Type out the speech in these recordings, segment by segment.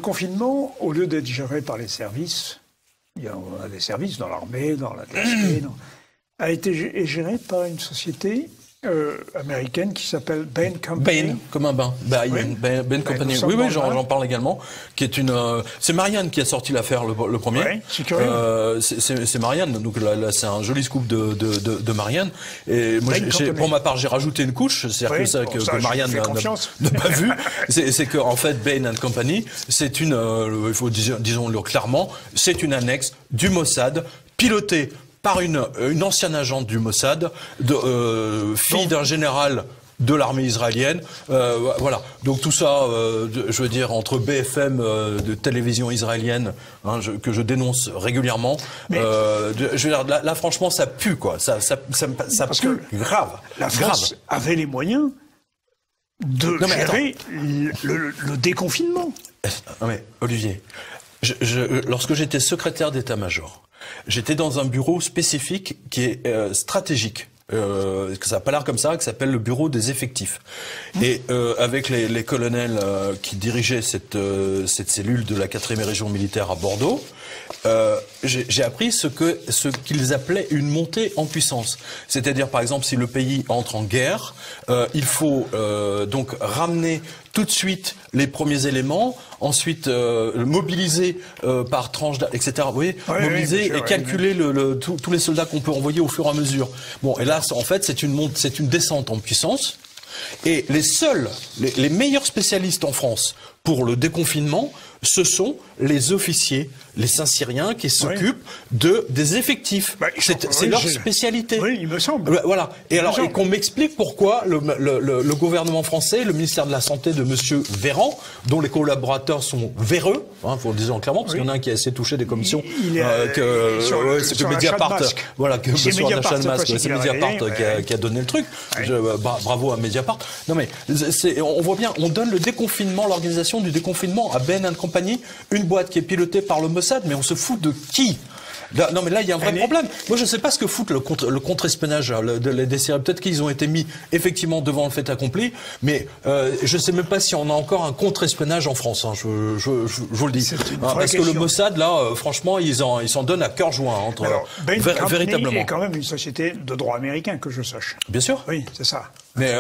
confinement, au lieu d'être géré par les services, on a des services dans l'armée, dans la DSP, a été géré par une société américaine qui s'appelle Bain Company. Bain, comme un bain. Bain Company. Oui, j'en parle également. Qui est c'est Marianne qui a sorti l'affaire le premier. Ouais, c'est curieux. C'est Marianne. Donc là, c'est un joli scoop de Marianne. Et moi, pour ma part, j'ai rajouté une couche. C'est-à-dire que Marianne n'a pas vu. C'est que en fait, Bain Company, c'est il faut disons-le clairement, c'est une annexe du Mossad pilotée par une ancienne agente du Mossad, fille d'un général de l'armée israélienne, voilà. Donc tout ça, je veux dire, entre BFM de télévision israélienne, que je dénonce régulièrement, je veux dire, là franchement, ça pue, quoi. Ça pue grave. La France avait les moyens de gérer le déconfinement. Non mais Olivier, lorsque j'étais secrétaire d'état-major, j'étais dans un bureau spécifique qui est stratégique. Ça n'a pas l'air comme ça, qui s'appelle le bureau des effectifs. Et avec les colonels qui dirigeaient cette cellule de la 4e région militaire à Bordeaux, j'ai appris ce qu'ils appelaient une montée en puissance. C'est-à-dire, par exemple, si le pays entre en guerre, il faut donc ramener tout de suite les premiers éléments, ensuite mobiliser par tranche, etc. Vous voyez, mobiliser et calculer tous les soldats qu'on peut envoyer au fur et à mesure. Bon, et là, en fait, c'est une descente en puissance. Et les meilleurs spécialistes en France pour le déconfinement, ce sont les officiers, les Saint-Cyriens qui s'occupent des effectifs. C'est leur spécialité. Oui, il me semble. Voilà. Et alors, et qu'on m'explique pourquoi le gouvernement français, le ministère de la Santé de Monsieur Véran, dont les collaborateurs sont véreux, faut le dire clairement, parce qu'il y en a un qui a essayé de toucher des commissions, c'est que Mediapart, voilà, que sur un achat de masque, c'est Mediapart qui a donné le truc. Bravo à Mediapart. Non mais, on voit bien, on donne le déconfinement, l'organisation du déconfinement à Bain Company, une boîte qui est pilotée par le Mossad, mais on se fout de qui? Non mais là il y a un vrai problème. Moi je ne sais pas ce que fout le contre-espionnage des séries. Peut-être qu'ils ont été mis effectivement devant le fait accompli, mais je ne sais même pas si on a encore un contre-espionnage en France. Je vous le dis. Parce que le Mossad là, franchement, ils s'en donnent à cœur joint. Véritablement. C'est quand même une société de droit américain que je sache. Bien sûr. Oui, c'est ça. Mais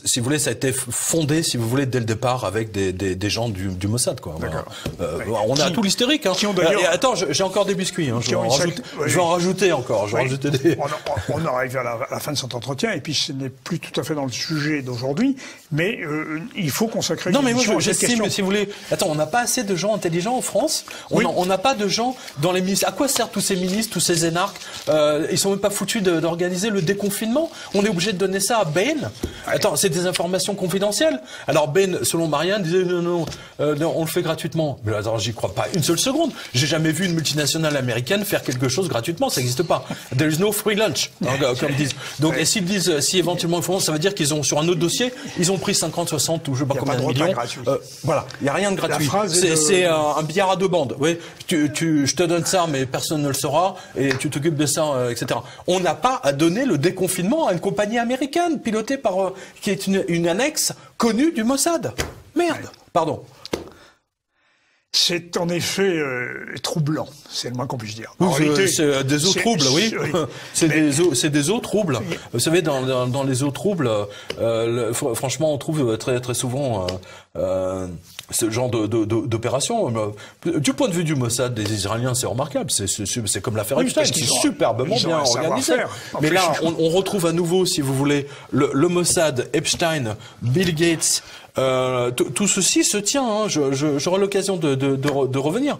si vous voulez, ça a été fondé, si vous voulez, dès le départ avec des gens du Mossad, quoi. On a tout l'historique. Attends, j'ai encore des biscuits. Je vais en rajouter encore. On arrive à la fin de cet entretien, et puis ce n'est plus tout à fait dans le sujet d'aujourd'hui, mais il faut consacrer. Non, mais moi, j'estime, si vous voulez. Attends, on n'a pas assez de gens intelligents en France. On n'a pas de gens dans les ministères. À quoi servent tous ces ministres, tous ces énarques? Ils sont même pas foutus d'organiser le déconfinement. On est obligé de donner ça à Bain. Attends, c'est des informations confidentielles. Alors Bain, selon Marianne, disait non, on le fait gratuitement. Mais attends, j'y crois pas une seule seconde. J'ai jamais vu une multinationale américaine faire quelque chose gratuitement. Ça n'existe pas. There is no free lunch, comme disent. Donc, et s'ils disent, si éventuellement ils font, ça veut dire qu'ils ont sur un autre dossier, ils ont pris 50, 60 ou je sais pas combien de millions. Voilà, il y a rien de gratuit. C'est un billard à deux bandes. Oui, je te donne ça, mais personne ne le saura, et tu t'occupes de ça, etc. On n'a pas à donner le déconfinement à une compagnie américaine pilotée par qui est une annexe connue du Mossad. Merde. Pardon. C'est en effet troublant, c'est le moins qu'on puisse dire. C'est des eaux troubles, oui. C'est des eaux troubles. Vous savez, dans les eaux troubles, franchement, on trouve très très souvent ce genre d'opération. Du point de vue du Mossad, des Israéliens, c'est remarquable. C'est comme l'affaire Epstein, c'est superbement bien organisé. Mais là, on retrouve à nouveau, si vous voulez, le Mossad, Epstein, Bill Gates. Tout ceci se tient. J'aurai l'occasion de revenir.